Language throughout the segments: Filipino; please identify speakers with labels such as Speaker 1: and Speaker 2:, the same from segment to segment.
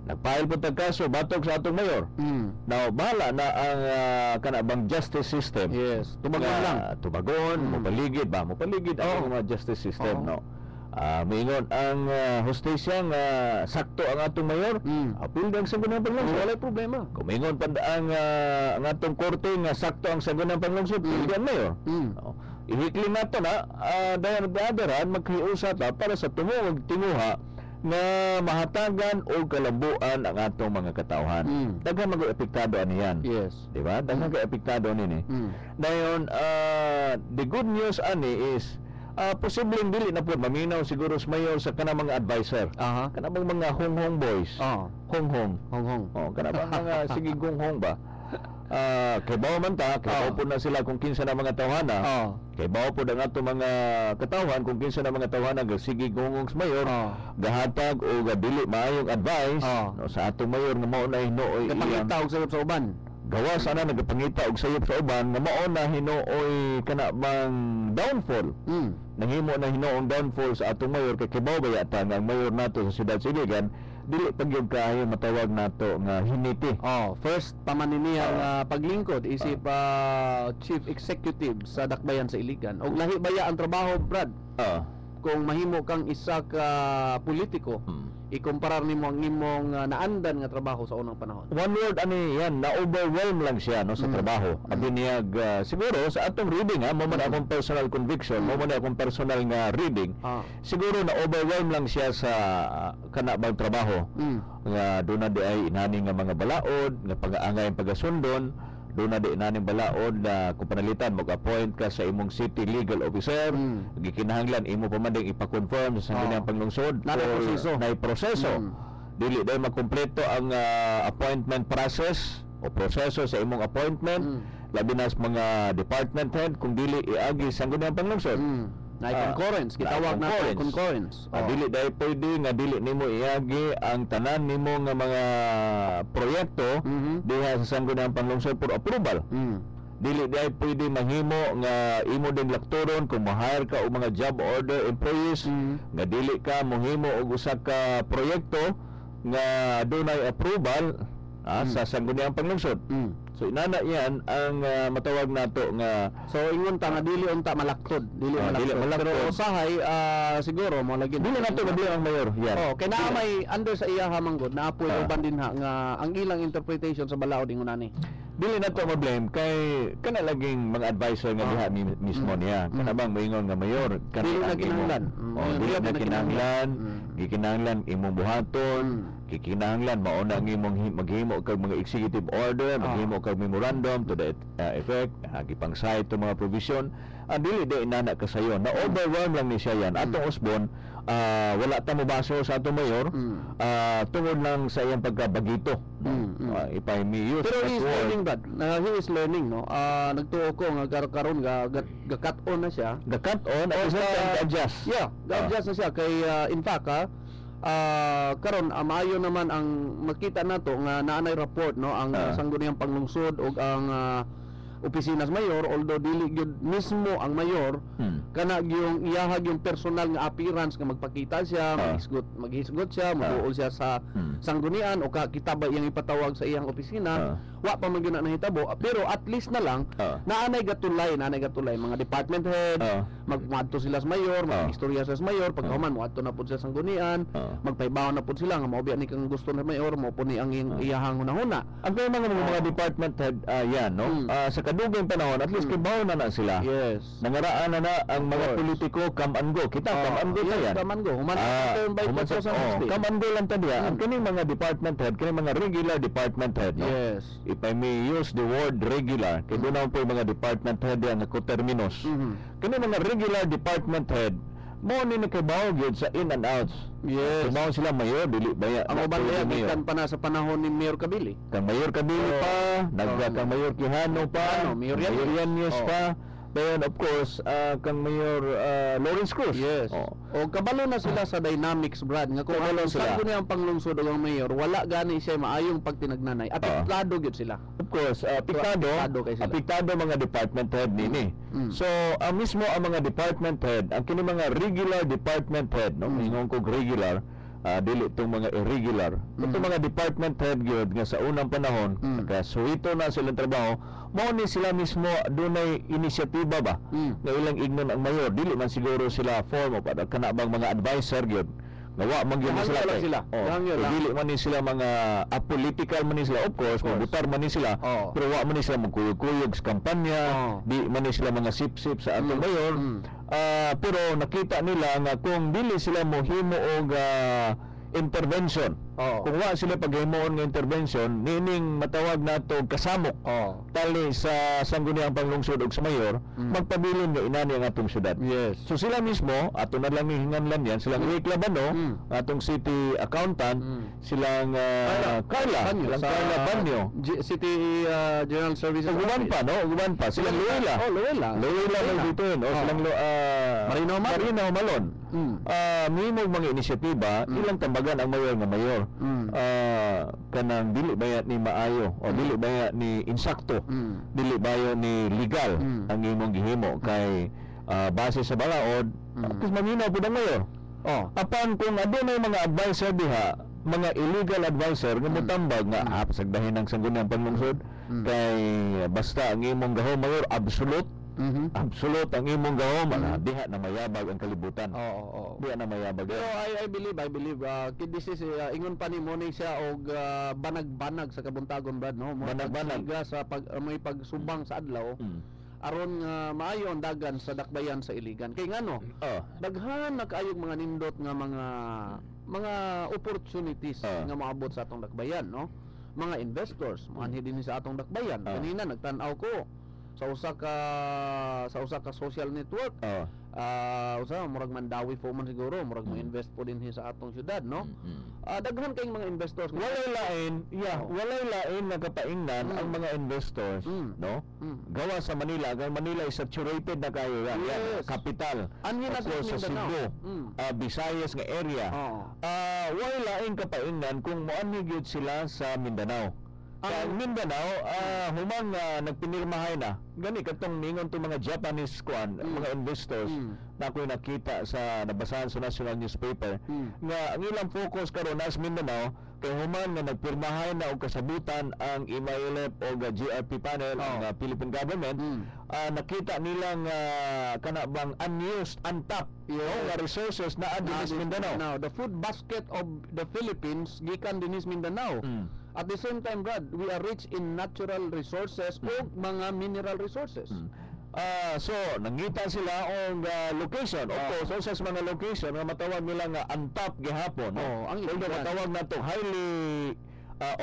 Speaker 1: Nagpahil po kaso batok sa atong mayor. Now, bahala na ang kanabang justice system.
Speaker 2: Yes, tumagon lang.
Speaker 1: Tumagon, mopaligid ang mga justice system, no? Maingon ang hostesya nga sakto ang atong mayor, apil ang sagunang panglungsod.
Speaker 2: Wala problema.
Speaker 1: Kung maingon pa ang atong korte nga sakto ang sagunang panglungsod, pili ang mayor. Ihikling nato na dayon nagdaadaran maghiusa ta para sa tumuog tinguha nga mahatagan o kalambuan ang atong mga katawhan. Daghan mag-epektado aniyan.
Speaker 2: Yes.
Speaker 1: Di ba? Daghan ka-epektado nini. Dayon, the good news ani is posibleng dili na po maminaw siguro sa mayor sa kanang mga advisor. Kanang mga honghong boys. Honghong. Kanang mga sige honghong ba? Kay bawo man ta, kay bawo po na sila kung kinsa na mga tawhana. Kay bawo po ang ato mga katawhan kung kinsa na mga tawhana sige gungong sa mayor, gahatag o gadili maayong advice no, sa ato mayor nga mao na hinuoy
Speaker 2: kapangita og sayop sa uban.
Speaker 1: Gawas ana nagapangita og sayop sa uban nga mao na hinuoy kana bang downfall. Nahimo na hinuong downfall sa atong mayor kay kibaw ba yata nga ang mayor nato sa siyudad Siligan dili pagyud kaayo matawag nato nga hiniti.
Speaker 2: First pamaniniya nga paglingkod isip chief executive sa Dakbayan sa Iligan. Og lahi baya ang trabaho, Brad. Kung mahimo kang isa ka politiko, ikumparar nimo ang imong naandan nga trabaho sa unang panahon.
Speaker 1: One word ani yan, na-overwhelm lang siya no sa trabaho. Abi niya siguro sa atong reading mo man akong personal conviction, mo man akong personal nga reading. Siguro na-overwhelm lang siya sa kanabang trabaho. Nga doon na di ay inani nga mga balaod, nga pag-aangay pagasundon, doon na di inani balaod na kung panalitan mag-appoint ka sa imong city legal officer, gikinahanglan imo pa man ding ipa-confirm sa sangguniang panglungsod
Speaker 2: na proseso.
Speaker 1: Dili day makumpleto ang appointment process o proseso sa imong appointment, labi na sa mga department head kung dili iagi sa sangguniang panglungsod.
Speaker 2: Na concurrence, gitawag na concurrence.
Speaker 1: Dili dahil pwede nga dili nimo iagi ang tanan nimo nga mga proyekto diha sa sangguniang panglungsod for approval. Dili dahil pwede mahimo nga imo din lakturon kung ma-hire ka o mga job order employees nga dili ka mohimo og usa ka proyekto nga dunay approval sa sangguniang panglungsod. So inana yan ang matawag nato nga
Speaker 2: ingon ta nga dili unta malaktod, dili malaktod. Pero usahay siguro mo lagi
Speaker 1: dili nato mabli ang mayor.
Speaker 2: Kay naa may under sa iya manggod na apoy uban din nga ang ilang interpretation sa balaod ingon ani.
Speaker 1: Dili nato ma-blame kay kana laging mga advisor nga diha mismo niya. Kana bang moingon nga mayor
Speaker 2: kanang kinahanglan.
Speaker 1: Dili na kinahanglan, gikinahanglan imong buhaton, gikinahanglan mao na ang imong maghimo kag mga executive order, maghimo kag memorandum to the effect, gipang-cite to mga provision. Dili di inana kasayon. Na overwhelm lang ni siya yan. Atong Osbon, wala ta mobaso sa atong mayor tungod lang sa iyang pagkabagito. If I may use
Speaker 2: pero he is learning that. He is learning, no? Nagtuo ko nga karon ga-cut on na siya.
Speaker 1: Ga-cut on at ga-adjust.
Speaker 2: Yeah, ga-adjust na siya kay in fact karon maayo naman ang makita nato nga naanay report no ang sangguniang panglungsod ug ang opisina sa mayor, although dili gyud mismo ang mayor kana yung iyahag yung personal nga appearance nga magpakita siya, maghisgot siya, magduol siya sa sanggunian o kita ba iyang ipatawag sa iyang opisina, wa pa man gyud na nahitabo, pero at least na lang naanay gatulay mga department head, magmadto sila sa mayor, magistorya sila sa mayor, pagkahuman moadto na pud sa sanggunian, magpaybaw na pud sila nga mao ni kang gusto na mayor, mo pud ni ang iyahang hunahuna.
Speaker 1: Ang mga department head yan no, sa kadugay panahon at least kibaw na sila.
Speaker 2: Yes.
Speaker 1: Nangaraan na ang mga politiko come and go. Kita come and go yan.
Speaker 2: Come and go. Human
Speaker 1: come and go lang tadiya. Ang kining mga department head, kining mga regular department head, no?
Speaker 2: Yes.
Speaker 1: If I may use the word regular, kay doon po yung mga department head yan na coterminous. Kining mga regular department head, mo ni nakabaw gyud sa in and outs.
Speaker 2: Yes.
Speaker 1: Kibaw sila mayor dili baya.
Speaker 2: Ang uban gikan pa na sa panahon ni Mayor Kabili.
Speaker 1: Kang Mayor Kabili pa, kang Mayor Quijano pa,
Speaker 2: Mayor
Speaker 1: Yanez pa. Then of course, kang Mayor Lawrence Cruz.
Speaker 2: Yes. O kabalo na sila sa dynamics, Brad, nga kung ano sa kuno ang panglungsod og ang mayor, wala gani siya maayong pagtinagnanay. Apektado gyud sila.
Speaker 1: Of course, apektado mga department head nini. So, mismo ang mga department head, ang kini mga regular department head, no, ingon ko regular, dili itong mga irregular. Itong mga department head gyud nga sa unang panahon nagasuhito na silang trabaho, mao ni sila mismo dunay inisyatiba ba nga ilang ignon ang mayor, dili man siguro sila form o kana bang mga advisor gyud. Gawa man gyud sila
Speaker 2: lang sila.
Speaker 1: Dili man ni sila mga apolitical man ni sila, of course, mabutar man ni sila, pero wa man ni sila magkuyog-kuyog sa kampanya, di man ni sila mga sip-sip sa atong mayor. Pero nakita nila nga kung dili sila mohimo og intervention, kung wa sila paghimoon nga intervention, nining matawag nato kasamok tali sa sangguniang panglungsod ug sa mayor, magpabilin nga inani ang atong syudad.
Speaker 2: Yes.
Speaker 1: So sila mismo ato na lang hinganlan yan, silang Rick Labano, atong city accountant, silang Carla Banyo,
Speaker 2: City General Services.
Speaker 1: uban pa, no? Uban pa. Silang Luela. Luela may dito yun. Silang Marino Malon. Mimog mga inisyatiba, ilang tambagan ang mayor nga mayor. Kanang dili baya ni maayo o dili baya ni insakto, dili baya ni legal ang imong gihimo kay base sa balaod, kasi maminaw pud ang mayor. Apan kung adunay mga advisor diha, mga illegal advisor nga motambag nga pasagdahin ang sangguniang panglungsod kay basta ang imong gahom mayor absolute absolute ang imong gahom, diha na mayabag ang kalibutan. Diha na mayabag.
Speaker 2: Pero I believe this is ingon pa ni mo ni siya og banag-banag sa kabuntagon, Brad, no?
Speaker 1: Banag-banag
Speaker 2: sa may pagsubang sa adlaw. Aron maayo ang dagan sa dakbayan sa Iligan. Kay ngano? Daghan na kaayog mga nindot nga mga opportunities nga maabot sa atong dakbayan, no? Mga investors manhi dinhi sa atong dakbayan. Kanina nagtan-aw ko sa usa ka social network. Murag Mandawi po man siguro, murag mo invest po din sa atong syudad, no? Daghan kayong mga investors.
Speaker 1: Walay lain na kapaingnan ang mga investors, no? Gawa sa Manila, ang Manila is saturated na kayo yan. Capital.
Speaker 2: Anhin na
Speaker 1: sa Cebu, Visayas nga area. Walay lain kapaingnan kung moanhi gyud sila sa Mindanao. Ang Mindanao, humang nagpinirmahay na gani katong ningon to mga Japanese mga investors na ako'y nakita sa nabasahan sa national newspaper nga ang ilang focus karon sa Mindanao kay human nga nagpirmahay na og kasabutan ang IMAILF o GRP panel ang Philippine government. Nakita nilang kana bang unused, untapped nga resources na adto sa Mindanao.
Speaker 2: Now, the food basket of the Philippines gikan dinhi sa Mindanao. At the same time, Brad, we are rich in natural resources o mga mineral resources.
Speaker 1: So, nangita sila og location. Of course, sa mga location nga matawag nila nga untapped gihapon.
Speaker 2: Ang
Speaker 1: matawag na to highly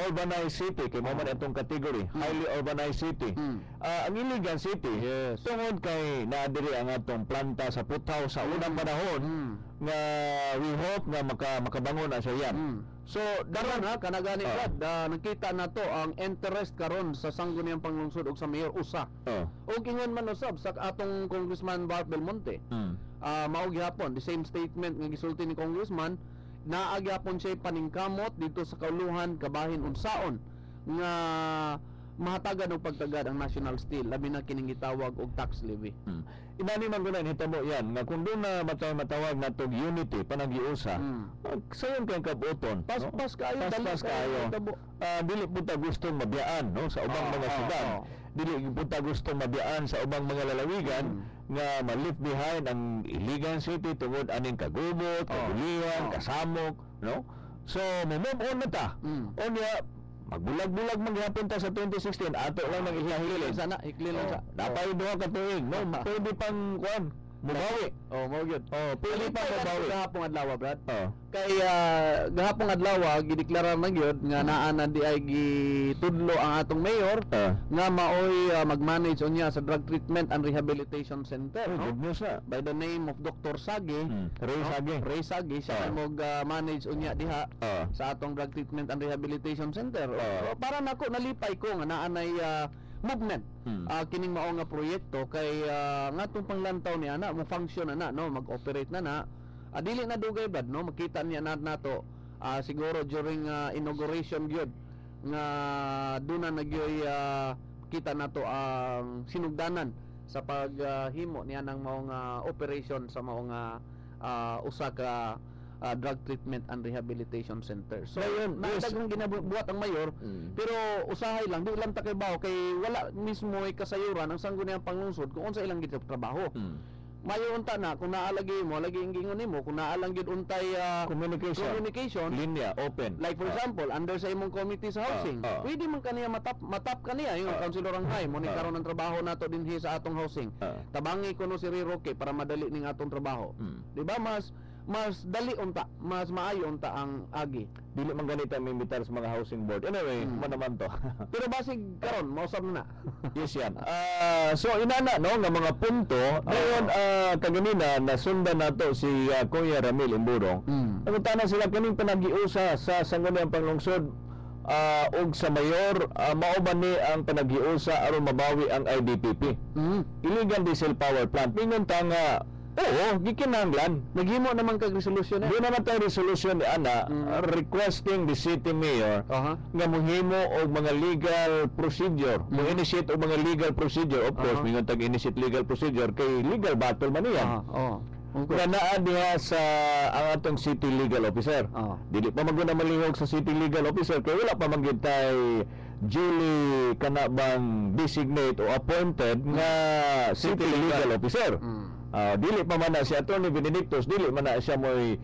Speaker 1: urbanized city kay mo man itong category, highly urbanized city. Ang Iligan City, tungod kay naadiri ang atong planta sa Puthaw sa unang panahon nga we hope nga makabangon na siya yan. So,
Speaker 2: daron kanagani Brad, nakita na to ang interest karon sa sangguniang panglungsod ug sa mayor usa. Og ingon man usab sa atong Congressman Bart Belmonte. Mao gyapon the same statement nga gisulti ni Congressman, naa gyapon siya paningkamot dito sa kauluhan kabahin unsaon nga mahatagan og pagtagad ang National Steel labi na kining gitawag og tax levy.
Speaker 1: Inani man guna hitabo yan nga kung doon na matawag na tog unity panaghiusa, sayon kay kabuton,
Speaker 2: Pas kayo.
Speaker 1: Dili punta gustong mabiyaan, no, sa ubang mga syudad. Dili punta gustong mabiyaan sa ubang mga lalawigan nga ma-leave behind ang Iligan City tungod aning kagubot, kagulian, kasamok, no? So, move on na ta. Onya magbulag-bulag maghapon ta sa 2016 ato lang nang ihilin
Speaker 2: sana lang sa
Speaker 1: napay duha ka tuig, no? Pwede pang mubawi.
Speaker 2: Mao gyud.
Speaker 1: Pwede pa mubawi
Speaker 2: gahapon adlaw, Brad. Kay gahapon adlaw gideklara man gyud nga naa na di ay gitudlo ang atong mayor nga maoy mag-manage unya sa Drug Treatment and Rehabilitation Center, no?
Speaker 1: Good news na.
Speaker 2: By the name of Dr. Sagi, Ray Sagi siya mag manage unya diha sa atong Drug Treatment and Rehabilitation Center. Para nako nalipay ko nga naa nay movement kining mao nga proyekto kay ngatong panglantaw ni ana mo function na no, mag-operate na dili na dugay Brad, no, makita niya nato siguro during inauguration gyud nga duna nagyoy kita nato ang sinugdanan sa paghimo niya ng mao nga operation sa mao nga usa ka drug treatment and rehabilitation center. So
Speaker 1: Ngayon, yes.
Speaker 2: nadagang ginabuhat ang mayor, pero usahay lang, di lang takibaw kay wala mismo ay kasayuran ang sangguniang panglungsod kung unsa ilang gid trabaho. Mayo unta na kung naalagi mo lagi ingingon nimo kung naalang gid untay communication
Speaker 1: linya open,
Speaker 2: like for example under sa imong committee sa housing pwede man kaniya matap kaniya yung councilor Anghay mo ni karon ang trabaho nato dinhi sa atong housing tabangi kuno si Riroque para madali ning atong trabaho di ba mas dali unta mas maayo unta ang agi
Speaker 1: dili man ganita mimitar sa mga housing board anyway naman to.
Speaker 2: pero basig karon mausab na
Speaker 1: yes yan. So inana no nga mga punto dayon kaganina nasundan nato si Kuya Ramil Imburong. Nangutana sila kining panagiusa sa sangguniang panglungsod og sa mayor mao ba ni ang panagiusa aron mabawi ang IDPP. Illegal diesel power plant. Mingon ta nga oo, gikinahanglan.
Speaker 2: naghimo naman kag resolution
Speaker 1: Doon naman tayo resolution ni Ana requesting the city mayor nga mohimo og mga legal procedure. Mo-initiate og mga legal procedure. Of course, mingon tag-initiate legal procedure kay legal battle man niya. Nga naa diha sa ang atong city legal officer. Dili pa maguna malihog sa city legal officer kay wala pa manggid tay duly kana bang designate o appointed nga city legal officer. Dili pa man na si Attorney Benedictus, dili man na siya mo'y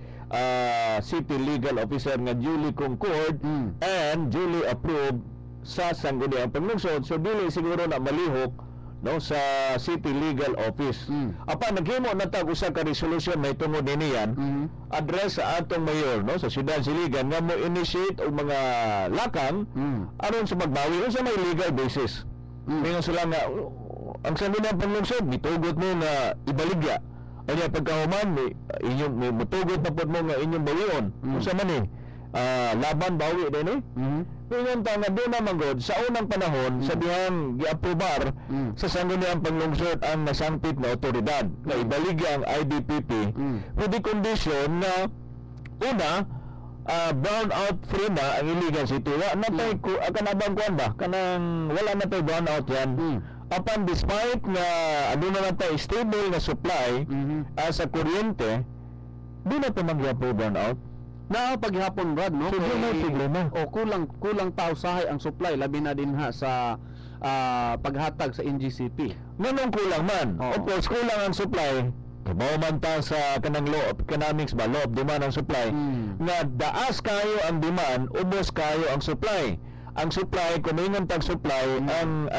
Speaker 1: city legal officer nga duly concurred and duly approved sa sangguniang panglungsod. So dili siguro na malihok no sa city legal office. Apa naghimo na tag usa ka resolution may tungod niyan address sa atong mayor no sa Siyudad Siligan nga mo initiate og mga lakang aron sa magbawi sa may legal basis. Mingon sila nga ang sangguniang panglungsod mitugot mo nga ibaligya anya pagkahuman inyong mutugot na pod mo nga inyong bawion unsa man ni laban bawi din Mingon ta nga doon naman god sa unang panahon sa dihang giaprobar sa sangguniang panglungsod ang nasangpit na otoridad na ibaligya ang IDPP with the condition na una brownout free na ang illegal city wa na tay kanabang kuan ba kanang wala na tay brownout yan apan despite nga aduna na tay stable na supply sa kuryente di na to magya-approve brownout
Speaker 2: na paghapon Brad no
Speaker 1: so di na problema
Speaker 2: kulang pausahay ang supply labi na dinha sa paghatag sa NGCP
Speaker 1: nganong kulang man of course kulang ang supply mao man ta sa kanang law of economics ba law of demand and supply nga daas kayo ang demand ubos kayo ang supply kung mingon tag supply ang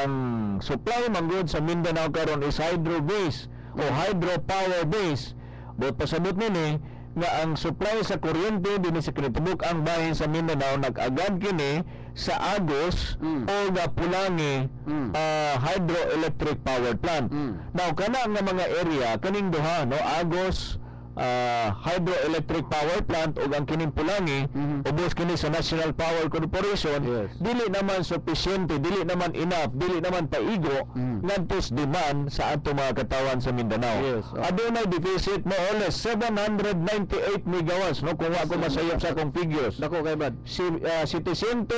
Speaker 1: supply manggod sa Mindanao karon is hydro based o hydropower based but pasabot nini nga ang supply sa kuryente dinhi sa kinatibuk ang bahin sa Mindanao nag-agad kini sa Agos o Pulangi hydroelectric power plant. Now kana nga mga area kaning duha no Agos hydroelectric power plant ug ang kining Pulangi ubos kini sa National Power Corporation dili naman sufficiente dili naman enough dili naman paigo ngadtos demand sa ato mga katawan sa Mindanao adunay deficit more or less 798 megawatts no kung ako masayop sa akong figures
Speaker 2: dako kay Brad
Speaker 1: 798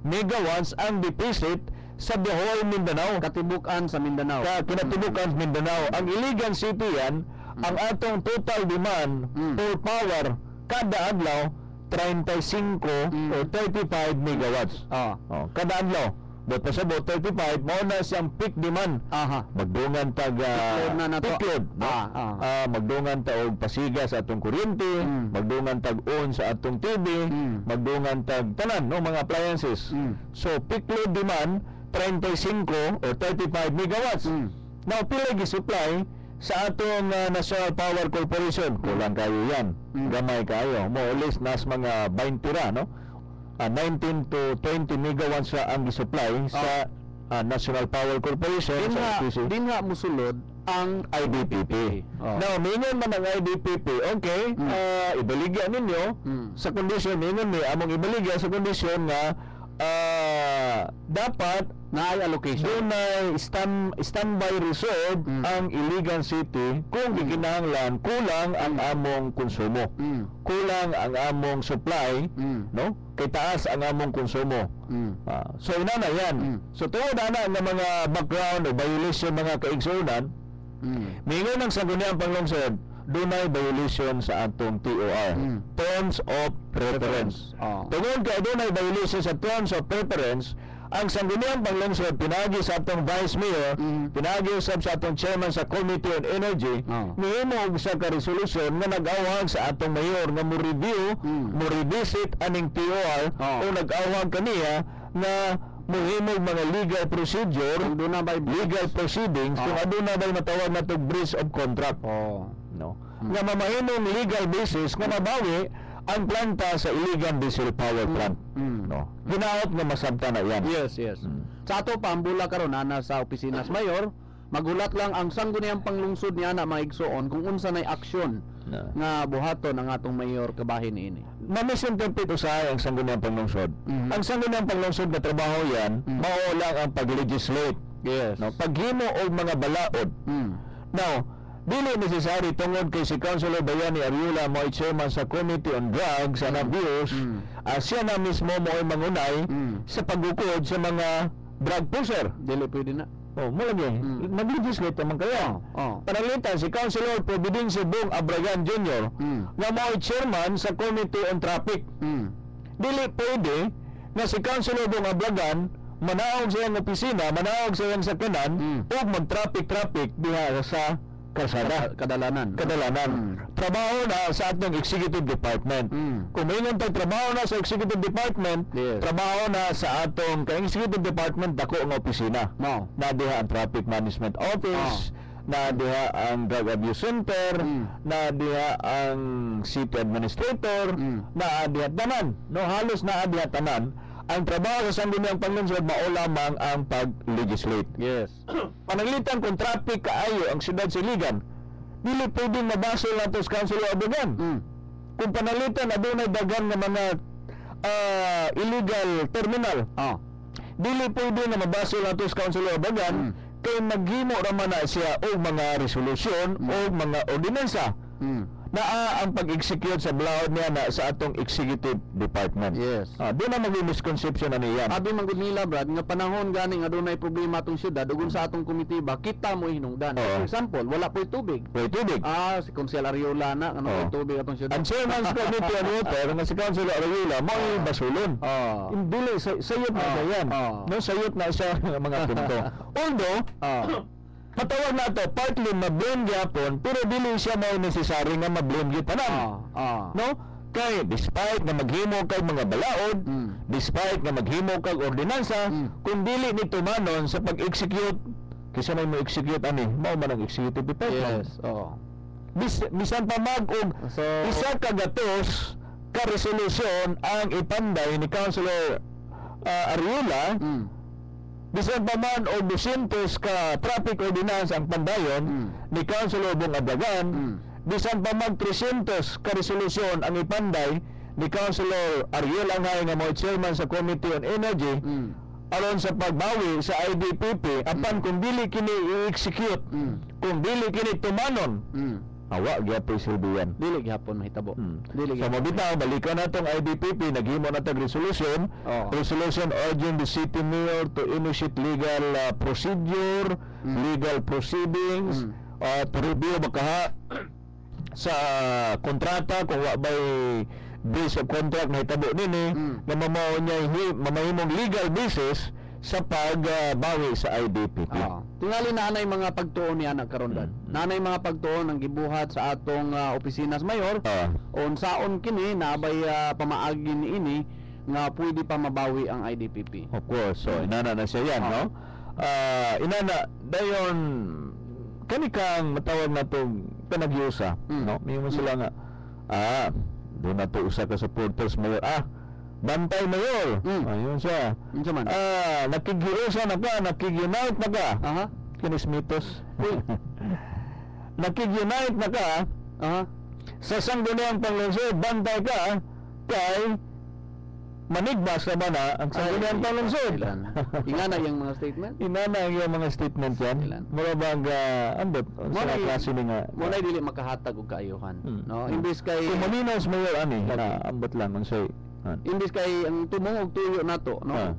Speaker 1: megawatts ang deficit sa Bohol, Mindanao
Speaker 2: katibukan sa Mindanao
Speaker 1: kinatibukan sa Mindanao ang Iligan City yan ang atong total demand for power kada adlaw 35 o 35 megawatts. Kada adlaw. But pasabot 35 mao na siyang peak demand. Magdungan tag peak load. Magdungan ta og pasiga sa atong kuryente, magdungan tag on sa atong TV, magdungan tag tanan no mga appliances. So peak load demand 35 o 35 megawatts. Now pila gi supply sa atong National Power Corporation kulang kayo yan gamay kayo more or less nas mga 20 ra no 19 to 20 megawatts sa ang supply sa National Power Corporation
Speaker 2: din nga musulod ang
Speaker 1: IDPP. Now mingon man ang IDPP okay ibaligya ninyo sa kondisyon mingon ni among ibaligya sa kondisyon nga dapat
Speaker 2: na allocation
Speaker 1: doon na standby reserve ang Iligan City kung gikinahanglan kulang ang among konsumo kulang ang among supply no kay taas ang among konsumo so inana yan so tuod ana nga mga background o violation mga kaigsunan mingon ang sangguniang panglungsod dunay violation sa atong TOR, Terms of Reference. Tungod kay dunay violation sa Terms of Reference, ang sangguniang panglungsod pinagi sa atong Vice Mayor, pinagi usab sa atong Chairman sa Committee on Energy, nihimo sa ka-resolusyon nga nag-awhag sa atong Mayor nga mo-review, mo-revisit aning TOR o nag-awhag kaniya nga muhimog mga legal procedure, legal proceedings, kung aduna ba'y matawag na to breach of contract. No? Nga mamahimong legal basis nga mabawi ang planta sa illegal diesel power plant. No? Ginaot nga masabta na yan.
Speaker 2: Yes. Sa ato pa, ang bula karon ana sa opisina sa Mayor, magulat lang ang sangguniang panglungsod niya na maigsoon kung unsa nay aksyon nga buhaton ang atong Mayor kabahin ini.
Speaker 1: Mamisinterpret usahay ang sangguniang panglungsod. Ang sangguniang panglungsod na trabaho yan, mao lang ang pag-legislate.
Speaker 2: Yes.
Speaker 1: No? Paghimo og mga balaod. Now, dili necessary tungod kay si Councilor Bayani Ariula mo ay chairman sa Committee on Drugs and Abuse, siya na mismo mo ay mangunay sa pagukod sa mga drug pusher.
Speaker 2: Dili pwede na.
Speaker 1: Mo lagi. Mag-legislate naman kaya. Panalitan si Councilor Providencio Bong Abragan Jr. nga mo ay chairman sa Committee on Traffic. Dili pwede na si Councilor Bong Abragan manaog sa iyang opisina, manaog sa iyang sakyanan, o mag-traffic diha sa kadalanan. Trabaho na sa atong executive department. Kung may trabaho na sa executive department, trabaho na sa atong executive department dako nga opisina. Na diha ang traffic management office, na diha ang drug abuse center, na diha ang city administrator, na diha tanan. No, halos na diha tanan. Ang trabaho sa sangguniang panglungsod mao lamang ang pag-legislate.
Speaker 2: Yes.
Speaker 1: Pananglitan kung traffic kaayo ang siyudad sa Iligan, dili pwedeng mabasol nato sa Councilor Abagan. Kung pananglitan adunay dagan nga mga illegal terminal, dili pwede na mabasol nato sa Councilor Abagan kay maghimo raman na siya o mga resolusyon o mga ordinansa naa ang pag-execute sa balaod niya na sa atong executive department.
Speaker 2: Yes.
Speaker 1: Di na mag-misconception na niyan.
Speaker 2: Abi manggod nila brad nga panahon gani nga adunay problema atong syudad ugon sa atong komitiba kita mo hinungdan. For example, wala po'y tubig. Si Councilor Ariola na ano po'y tubig atong syudad.
Speaker 1: Ang chairman's committee on water nga si Councilor Ariola mo ay basulon. Dili sayot na siya yan. No, sayot na siya ng mga punto. Although matawag na ito, partly ma-blame gyapon, pero dili siya mo necessary nga ma-blame gyapon. No? Kay despite na maghimo kag mga balaod, despite na maghimo kag ordinansa, kung dili ni tumanon sa pag-execute, kisa may mo-execute ani, mao man ang executive department. Bisan pa mag-og isa ka gatos ka resolusyon ang ipanday ni Councilor Ariola, bisan pa man o 200 ka traffic ordinance ang pandayon ni Councilor Bong Abagan, bisan pa man 300 ka resolusyon ang ipanday ni Councilor Ariel Angay nga mo chairman sa Committee on Energy aron sa pagbawi sa IDPP, apan kung dili kini i-execute, kung dili kini tumanon, awa gyapon silbiyan.
Speaker 2: Dili gyapon mahitabo.
Speaker 1: So mabitaw balikan natong IDPP, naghimo na tag resolution. Resolution urging the city mayor to initiate legal procedure, legal proceedings, to review baka sa kontrata kung wa bay breach of contract na hitabo nini nga mamao niya mamahimong legal basis sa pagbawi sa IDPP.
Speaker 2: Tingali na anay mga pagtuon niya na karon dad. Nanay mga pagtuon ang gibuhat sa atong opisina sa Mayor. Unsaon kini nabay pamaagi niini nga pwede pa mabawi ang IDPP.
Speaker 1: Of course. So inana na siya yan, no? Inana dayon kani kang matawag na tong panagyusa, no? May mo sila nga doon na to usa ka supporters Mayor. Bantay Mayor. Ayun siya. Nakigiusa na ka, nakig-unite na ka. Kinismitos. Nakig-unite na ka. Sa sangguniang panglungsod, bantay ka kay manigbas na ba na ang sangguniang panglungsod.
Speaker 2: Ingana yung mga statement?
Speaker 1: Ingana yung mga statement yan. Mura bang ambot sa klase ni nga.
Speaker 2: Muna dili makahatag og kaayuhan. No, imbis kay
Speaker 1: kung maminos Mayor ani na ambot lang unsay
Speaker 2: imbis kay ang tumong og tuyo nato, no?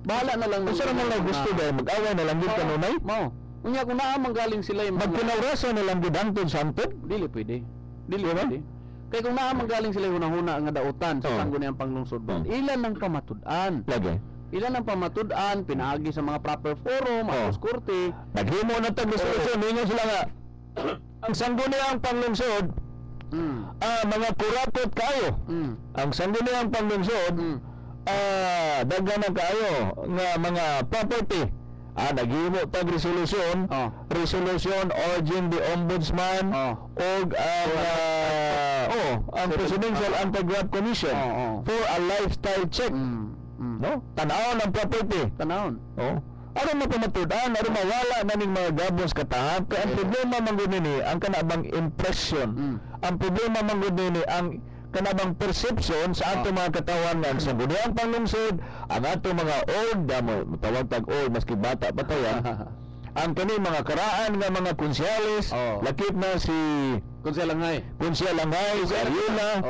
Speaker 2: Bahala na lang.
Speaker 1: Usa ra man lang gusto dahil mag-away na lang gid kanunay.
Speaker 2: Unya kung naa manggaling sila yung
Speaker 1: Magpinaurasan na lang gudangton santod.
Speaker 2: dili pwede. Dili pwede. Kaya kung naa manggaling sila yung hunahuna nga dautan sa sangguniang panglungsod, ilan ang pamatud-an?
Speaker 1: Lagi.
Speaker 2: Ilan ang pamatud-an, pinaagi sa mga proper forum, mga korte.
Speaker 1: Naghimo na tag resolusyon, ninyo sila nga. Ang sangguniang panglungsod, mga kurakot kayo. Ang sangguniang panglungsod, daghan na kayo nga mga property. Naghimo tag resolution, resolution urging the ombudsman og ang Presidential Anti-Graft Commission for a lifestyle check. No? Tanawon ang property.
Speaker 2: Tanawon.
Speaker 1: Aron mapamatud-an, aron mawala na ning mga gabos katahap. Kaya ang problema manggod nini ang kanabang impression. Ang problema manggod nini ang kanabang perception sa ato mga katawan nga sa gudang panglungsod, ang ato mga old, tawag tag old maski bata pa tayan. Ang kani mga karaan nga mga konsyales, lakip na si
Speaker 2: Konsyalangay,
Speaker 1: si Ariela,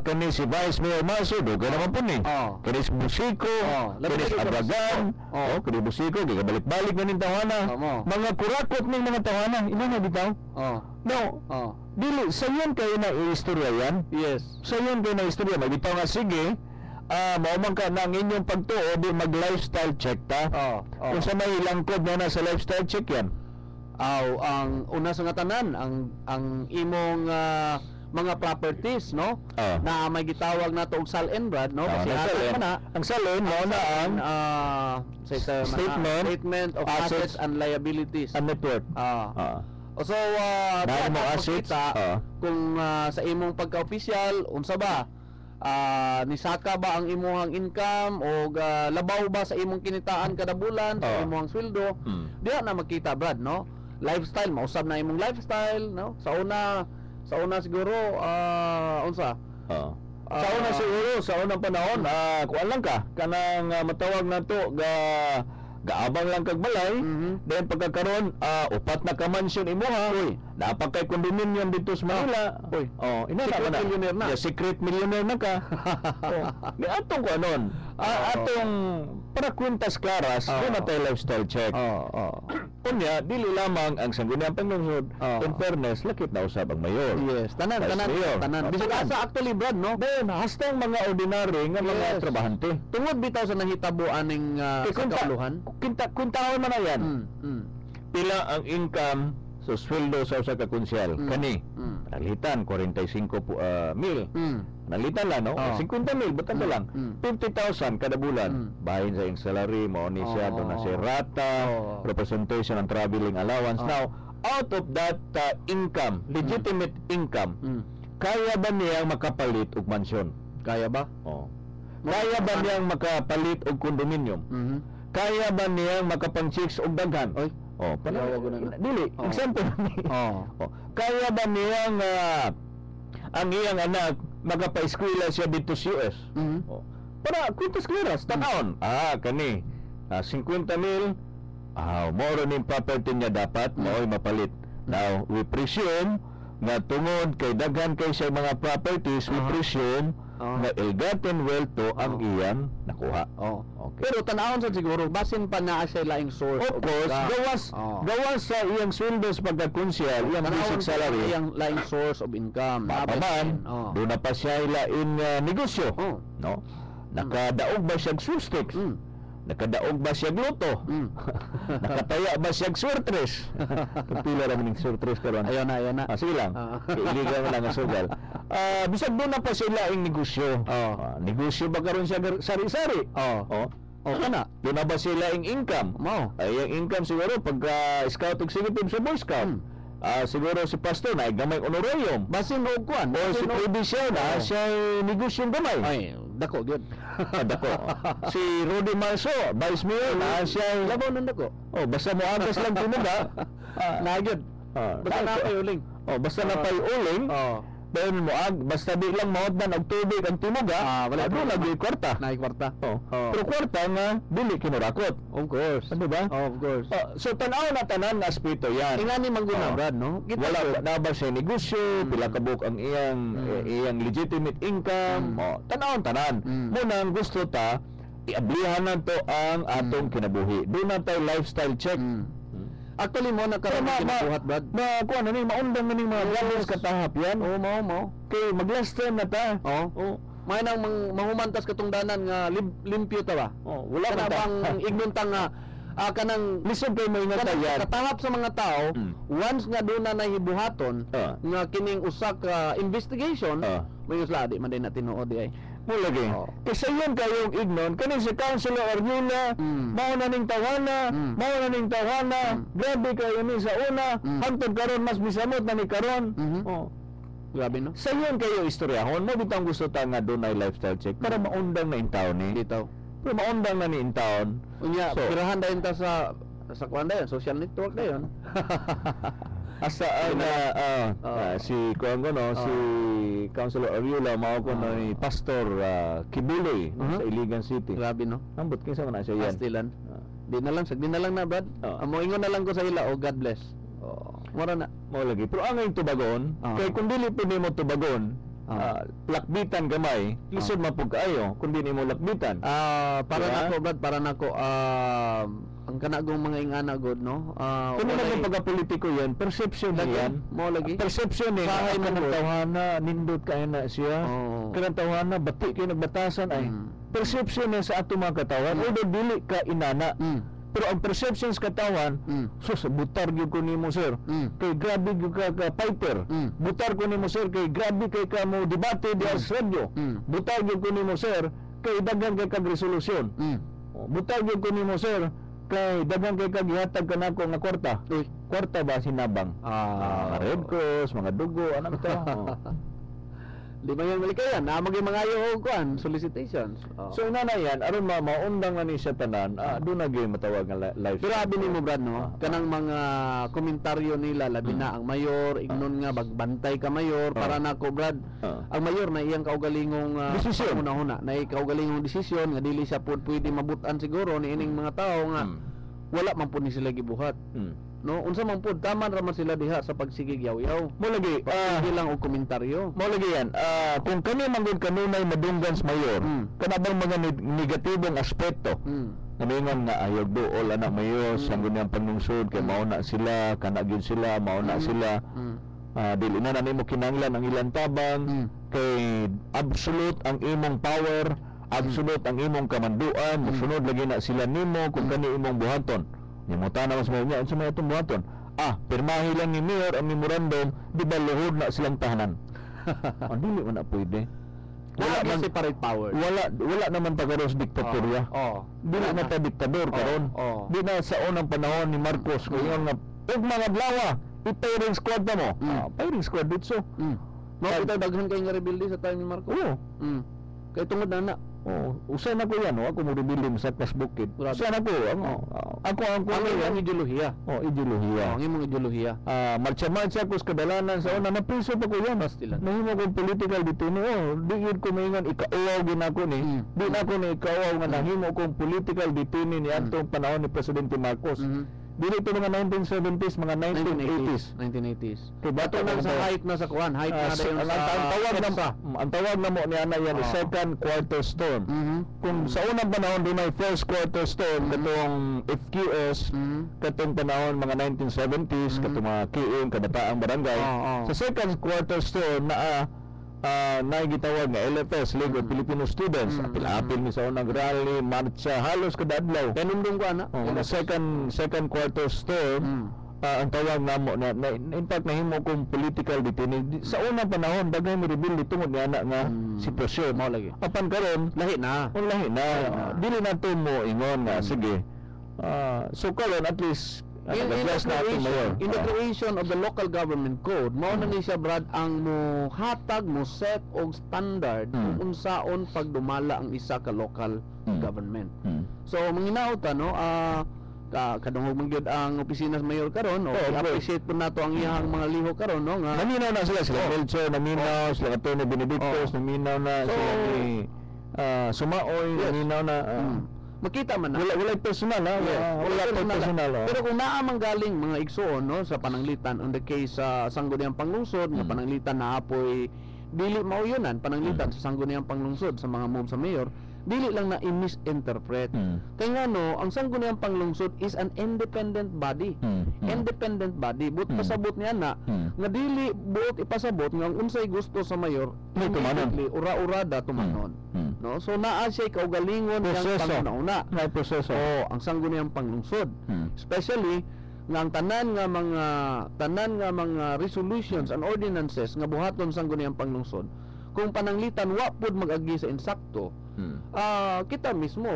Speaker 1: kani si Vice Mayor Maso, doga naman po ni. Kani si Busiko, kani si Abragan, kani Busiko, gigabalik-balik na ning tawana. Mga kurakot ning mga tawana, ina na bitaw. No. Dili, sayon kayo na istorya yan.
Speaker 2: Yes.
Speaker 1: Sayon kayo na istorya. Magbitaw nga, sige, maumang ka na ang inyong pagtuo, di mag-lifestyle check ta. Kung sa may langkod na sa lifestyle check yan.
Speaker 2: Ang una sa nga tanan, ang imong mga properties, no? Na may gitawag na og SAL-NRAD, no? Kasi
Speaker 1: ang SAL-N mo na ang
Speaker 2: statement of assets and liabilities
Speaker 1: and net worth.
Speaker 2: So,
Speaker 1: dahil mo assets,
Speaker 2: kung sa imong pagka-opisyal, unsa ba? Nisaka ba ang imong income o labaw ba sa imong kinitaan kada bulan sa imong sweldo? Diha na makita, Brad, no? Lifestyle, mausab na imong lifestyle, no? Sa una siguro unsa?
Speaker 1: Sa una siguro, sa unang panahon, kuan lang ka kanang matawag nato gaabang lang kag balay. Then pagkakaroon upat na ka mansion imuha. Dapat kay condominium dito sa Manila. Ina
Speaker 2: Secret millionaire na.
Speaker 1: Secret millionaire na ka. Ni atong kuanon. Atong para kwintas klaras, na tayo lifestyle check. Unya, dili lamang ang sangguniang panglungsod. In fairness, lakit na usab ang mayor.
Speaker 2: Yes, tanan. Bisag asa actually, Brad, no?
Speaker 1: Then, hasta ang mga ordinary nga mga trabahante.
Speaker 2: Tungod bitaw sa nahitabo aning sa kauluhan.
Speaker 1: Kuntahon man na yan. Pila ang income sa sweldo sa usa ka konsyal. Kani, nalitan 45 mil. Nalitan lang, no? 50 mil, butang ka lang. 50,000 kada bulan. Bahin sa iyong salary, mo ni siya, doon na siya rata, representation and traveling allowance. Now, out of that income, legitimate income, kaya ba niyang makapalit og mansyon?
Speaker 2: Kaya ba?
Speaker 1: Kaya ba niyang makapalit og kondominium? Kaya ba niyang makapang-chicks og daghan? Dili, example ni. Kaya ba niyang ang iyang anak magapa-eskwela siya dito sa US? Para kwintas kleras, tanaon. Kani 50 mil, more ning property niya dapat mao'y mapalit. Now, we presume nga tungod kay daghan kay sa mga properties, we presume nga ill-gotten wealth to ang iyang nakuha.
Speaker 2: Pero tanawon sa siguro basin pa naa siya laing source.
Speaker 1: Of course, gawas sa iyang sweldo sa pagkakonsyal, iyang basic salary,
Speaker 2: iyang laing source of income.
Speaker 1: Paman, doon na pa siya laing negosyo. No? Nakadaog ba siya sustik? Nakadaog ba siya gluto? Nakataya ba siya surtres? Kapila ra ning surtres karon.
Speaker 2: Ayon na.
Speaker 1: Sige lang. Iliga mo lang ang sugal. Bisag doon na pa sila ang negosyo. Negosyo ba karon siya sari-sari? Kana. Doon na ba sila ang income? Ay ang income siguro pagka scout executive sa Boy Scout. Siguro si pastor na gamay honorarium.
Speaker 2: Basin og kuan.
Speaker 1: O si PB siya na siya negosyong gamay.
Speaker 2: Ay, dako gyud.
Speaker 1: Dako. Si Rudy Marso, Vice Mayor na siya
Speaker 2: labaw nang dako.
Speaker 1: Basta mo antas lang tinuga.
Speaker 2: Na gyud. Basta na pay uling.
Speaker 1: Basta na pay uling. Dahil mo basta di lang maotdan og tubig ang tinuga.
Speaker 2: Wala
Speaker 1: do lagi kwarta.
Speaker 2: Nay kwarta.
Speaker 1: Pero kwarta nga dili kinurakot.
Speaker 2: Of course.
Speaker 1: Ano ba?
Speaker 2: Of course.
Speaker 1: So tanaw na tanan nga aspeto yan.
Speaker 2: Ingani mangguna, Brad, no?
Speaker 1: Wala na ba siya negosyo, pila ka buok ang iyang legitimate income. Tanaw tanan. Muna ang gusto ta iablihan na to ang atong kinabuhi. Do na tayo lifestyle check.
Speaker 2: Actually mo na karon kinabuhat Brad.
Speaker 1: kuan ni maundang ni mga brothers katahap yan.
Speaker 2: Oo, mao.
Speaker 1: Kay mag-last term na ta.
Speaker 2: Oo. May nang mahumantas katong danan nga limpyo ta ba?
Speaker 1: Wala
Speaker 2: Kana
Speaker 1: man ta.
Speaker 2: bang ignuntang nga kanang
Speaker 1: Lisod kay mo ingat yan.
Speaker 2: katahap sa mga tao once nga doon na nahibuhaton nga kining usa ka investigation may usla di man din na tinuod di ay.
Speaker 1: Mo lagi. Kasi yan kayong ignon kani si Councilor Argula, mao na ning tawana, grabe kayo ni sa una, hangtod karon mas bisamot na ni karon.
Speaker 2: Grabe no.
Speaker 1: Sa yan kayo istoryahon, mo bitang gusto ta nga dunay lifestyle check para maundang na intaon ni.
Speaker 2: Dito.
Speaker 1: Pero maundang na ni intaon.
Speaker 2: Unya, pirahan dayon ta sa kuan dayon, social network dayon.
Speaker 1: Asa si kuan no, si Councilor Ariula mao ko ni Pastor Kibuloy sa Iligan City.
Speaker 2: Grabe no.
Speaker 1: Ambot kinsa man na siya yan.
Speaker 2: Pastilan. Di na lang na Brad. Amo ingon na lang ko sa ila God bless. Mora na.
Speaker 1: Mao lagi. Pero ang ngayong tubagon, kay kung dili po nimo tubagon, lakbitan gamay, lisod man pug kaayo kung di nimo lakbitan.
Speaker 2: Para nako Brad, para nako ang kanagong mga ingana god no.
Speaker 1: Kung naman yung pagka-politiko yan, perception na yan.
Speaker 2: Mo lagi.
Speaker 1: Perception ni
Speaker 2: Sahay man
Speaker 1: kanang tawhana, nindot kaya na siya. Kanang tawhana, bati kayo nagbatasan ay. Perception na sa ato mga katawan, although dili ka inana. Pero ang perception sa katawan, sus, butar gyud ko nimo sir. Kay grabe gyud ka fighter. Butar ko nimo sir kay grabe kay ka mo debate di sa radyo. Butar gyud ko nimo sir kay daghan kay kag resolusyon. Butar gyud ko nimo sir kay daghan kay kag gihatag kanako nga kwarta. Kwarta ba sinabang? Red Cross, mga dugo, ano ta?
Speaker 2: Di ba yan malikayan? Maging mga ayaw kuan solicitations.
Speaker 1: So ina na yan, aron maundang na ni siya tanan, doon na gyud matawag nga live.
Speaker 2: Grabe nimo Brad no. Kanang mga komentaryo nila labi na ang mayor ignon nga bagbantay ka mayor para nako Brad. Ang mayor na iyang kaugalingong
Speaker 1: desisyon
Speaker 2: una na kaugalingong desisyon nga dili siya pwede mabutan siguro ni ining mga tao nga wala man pud ni sila gibuhat. No, unsa man pud tama ra man sila diha sa pagsigig yaw-yaw.
Speaker 1: Mo lagi
Speaker 2: hindi lang og komentaryo.
Speaker 1: Mo lagi yan. Kung kani man gud kanunay madunggan sa mayor, kanabang mga negatibong aspeto. Namingon nga ayog dool anak mayor sa ganyang panlungsod kay mao na sila, kana gyud sila, mao na sila. Dili na nimo kinahanglan ang ilang tabang kay absolute ang imong power, absolute ang imong kamanduan, mosunod lagi na sila nimo kung kani imong buhaton. Nimutan na mas mo niya, unsa may atong buhaton? Pirmahi lang ni Mayor ang memorandum, di ba luhod na silang tahanan? Dili man na pwede.
Speaker 2: Wala man separate power.
Speaker 1: Wala naman ta karon sa diktatorya. Dili na ta diktador karon. Di na sa unang panahon ni Marcos ngayon nga ug mga blawa, i-firing squad na mo. Firing squad dito.
Speaker 2: No, kita daghan kay nga rebelde sa time ni Marcos. Kay tungod na
Speaker 1: usa na ko yan, ako mo rebuilding sa Tas Bukid. Usa na ko, ako
Speaker 2: ang ideolohiya.
Speaker 1: Ideolohiya.
Speaker 2: Ang imong ideolohiya.
Speaker 1: Marcha-marcha ko sa kadalanan sa una, napriso pa ko yan.
Speaker 2: Pastilan.
Speaker 1: Nahimo kong political detainee. Di yun ko maingan, ikauaw gina ko ni. Di na ako ni ikauaw nga nahimo kong political detainee ni atong panahon ni Presidente Marcos. Dili ito mga 1970s, mga 1980s.
Speaker 2: Kaya bato na sa height na sa kuhan, height na dayon sa
Speaker 1: ang tawag na mo ni ana yan is second quarter storm. Kung sa unang panahon din ay first quarter storm, katong FQS, katong panahon mga 1970s, katong mga KM, kabataang barangay. Sa second quarter storm na gitawag nga LFS, League of Filipino Students. Apil-apil ni sa unang rally, marcha, halos kada adlaw.
Speaker 2: Kanundong ko ana.
Speaker 1: Second quarter storm, ang tawag namo na in fact nahimo kong political detainee sa unang panahon daghay mi rebelde tungod ni ana nga sitwasyon.
Speaker 2: Mao lagi.
Speaker 1: Apan karon
Speaker 2: lahi na.
Speaker 1: Dili na to mo ingon nga sige. So karon at least
Speaker 2: in the creation of the local government code, mao na ni siya Brad ang mo hatag mo set og standard kung unsaon pagdumala ang isa ka local government. So manginaot no, kadungog man gyud ang opisina sa mayor karon, appreciate po nato ang iyang mga liho karon no nga.
Speaker 1: Naminaw na sila Melchor, naminaw sila Antonio Benedictos, naminaw na sila ni Sumaoy, naminaw na
Speaker 2: makita man na.
Speaker 1: Wala personal wala personal.
Speaker 2: Pero kung naamang galing mga igsoon no sa pananglitan on the case sa sangguniang panglungsod, nga pananglitan na apoy dili mauyonan pananglitan sa sangguniang panglungsod sa mga move sa mayor, dili lang na i-misinterpret. Kaya nga no, ang sangguniang panglungsod is an independent body. Independent body. But pasabot niya na, nga dili buot ipasabot nga ang unsay gusto sa mayor, immediately, ura-urada tumanon. No? So naa siya kaugalingon niyang panguna-una.
Speaker 1: May proseso.
Speaker 2: O ang sangguniang panglungsod. Especially nga ang tanan nga mga resolutions and ordinances nga buhaton sangguniang panglungsod, kung pananglitan wa pud mag-agi sa insakto, kita mismo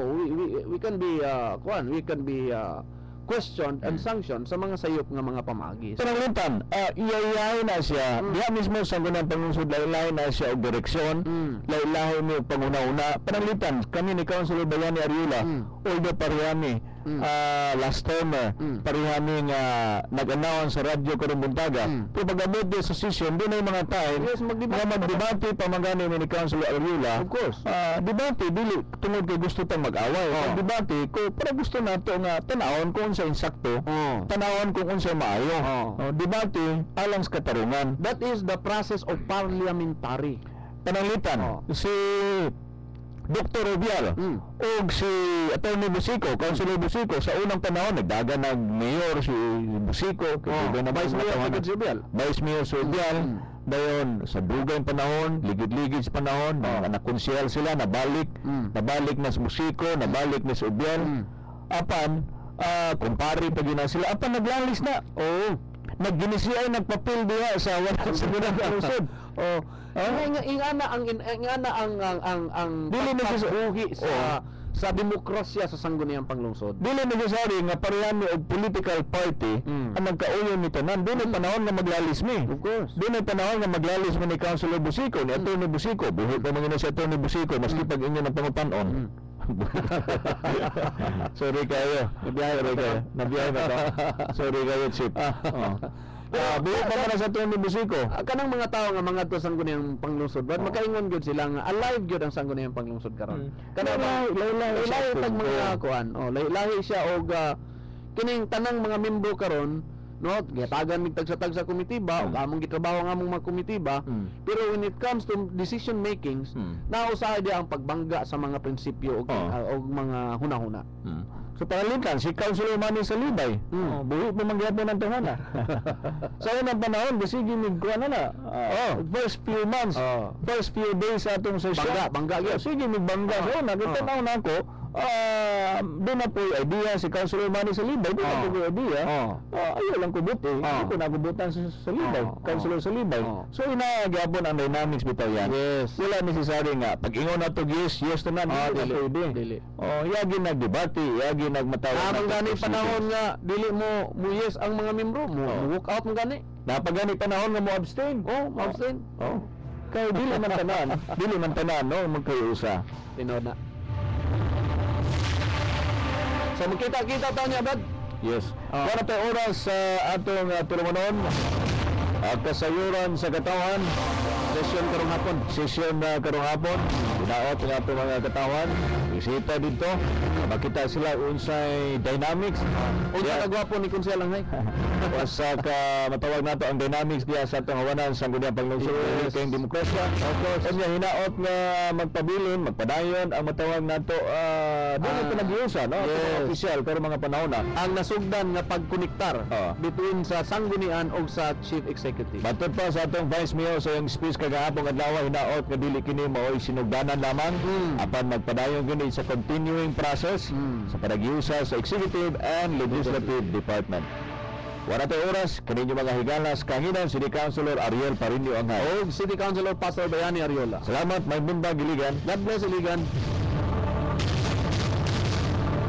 Speaker 2: we can be questioned and sanctioned sa mga sayop nga mga pamagi.
Speaker 1: Pananglitan, iyayahay na siya. Diha mismo sa gunang panglungsod, lahi-lahi na siya og direksyon, lahi-lahi ni og panguna-una. Pananglitan, kami ni Councilor Bayani Ariola, although parihami, last term, parihami nga nag-anawan sa radyo karong buntaga. Pero pag-abot din sa session, doon ay mga time, nga magdebate pamagani ni Councilor Ariola.
Speaker 2: Of course.
Speaker 1: Debate, dili, tungod kay gusto tang mag-away. Pag-debate, ko, para gusto nato nga tanawon kung unsay insakto, tanawon kung unsay maayo. Debate, alang sa katarungan.
Speaker 2: That is the process of parliamentary.
Speaker 1: Pananglitan, si Dr. Rubial o si Atty. Busico, Councilor Busico, sa unang panahon nagdaga nag-mayor si Busico, Vice Mayor si Rubial, dayon sa dugay panahon, ligid-ligid sa panahon, nakonsehal sila, nabalik na si Busico, nabalik na si Rubial, apan kumpare pa gina sila, apan naglalis na. Nagginisiay nagpapil diha sa wala sa gunang panglungsod.
Speaker 2: Ingana ang
Speaker 1: dili
Speaker 2: pagbuhi sa demokrasya sa sangguniang panglungsod.
Speaker 1: Dili necessary nga parehami og political party ang nagkauyon ni tanan. Dili panahon nga maglalis mi.
Speaker 2: Of course.
Speaker 1: Dili panahon nga maglalis mi ni Councilor Busico, ni Atty. Busico, buhi pa man si Atty. Busico maski pag inyo nang pangutan-on. Sorry kayo. Nabiyahe ba ka? Sorry kayo, Chip. Buhi pa man sa Atty. Busico.
Speaker 2: Kanang mga tao nga mga to sangguniang panglungsod, but makaingon gyud sila nga alive gyud ang sangguniang panglungsod karon. Kanang lahi tag mga kuan, lahi siya og kining tanang mga membro karon, no, gitagan mig tag sa komitiba ug among gitrabaho nga among mga komitiba, pero when it comes to decision makings, nausahay dia ang pagbangga sa mga prinsipyo og mga hunahuna.
Speaker 1: So pananglitan, si Councilor Manny Salibay, buhi pa mangyapon ng tungana. Sa unang panahon, basigi migkuan na first few months, first few days sa atong session.
Speaker 2: Bangga gyud.
Speaker 1: Sige, migbangga. So, nagtanaw na ako, doon na po yung idea, si Councilor Manny Salibay, doon na po yung idea. Ayaw lang kubuti. Hindi ko nakubutan sa Salibay, Councilor Salibay. So, inagyapon ang dynamics bitaw yan.
Speaker 2: Yes.
Speaker 1: Wala necessary nga. Pag ingon na to, yes na na, hindi na pwede. Yagi nagdebate, yagi nagmatawag.
Speaker 2: Amang gani panahon nga, dili mo yes ang mga membro mo, walk out mo gani.
Speaker 1: Napagani panahon nga mo abstain.
Speaker 2: Abstain.
Speaker 1: Kaya dili man tanan, no, magkayusa.
Speaker 2: Tinod na. So magkita-kita tayo niya, Brad?
Speaker 1: Yes. Wala tayo oras sa atong turumanon. Kasayuran sa katawan. Session karong hapon. Dinaot ng atong mga katawan. Bisita dito. Makita sila unsay dynamics.
Speaker 2: Unsa kagwapo ni Kunsel lang hay.
Speaker 1: Basta ka matawag nato ang dynamics diya sa atong hawanan sa Sangguniang Panglungsod kayong demokrasya. Of course. Kanya hinaot nga magpabilin, magpadayon ang matawag nato dili pa nag-iusa, no? Official pero mga panahon na
Speaker 2: ang nasugdan nga pagkonektar between sa sanggunian og sa chief executive.
Speaker 1: Batot pa sa atong Vice Mayor sa yung speech kagahapon adlaw hinaot nga dili kini mao'y sinugdanan lamang apan magpadayon gini sa continuing process sa panagiusa sa executive and legislative department. Wala tayo oras, kaninyo mga higalas, kanginan, City Councilor Ariel Parinio Anghay.
Speaker 2: O City Councilor Pastor Bayani Ariola.
Speaker 1: Salamat, may bunda, Giligan.
Speaker 2: God bless, Iligan.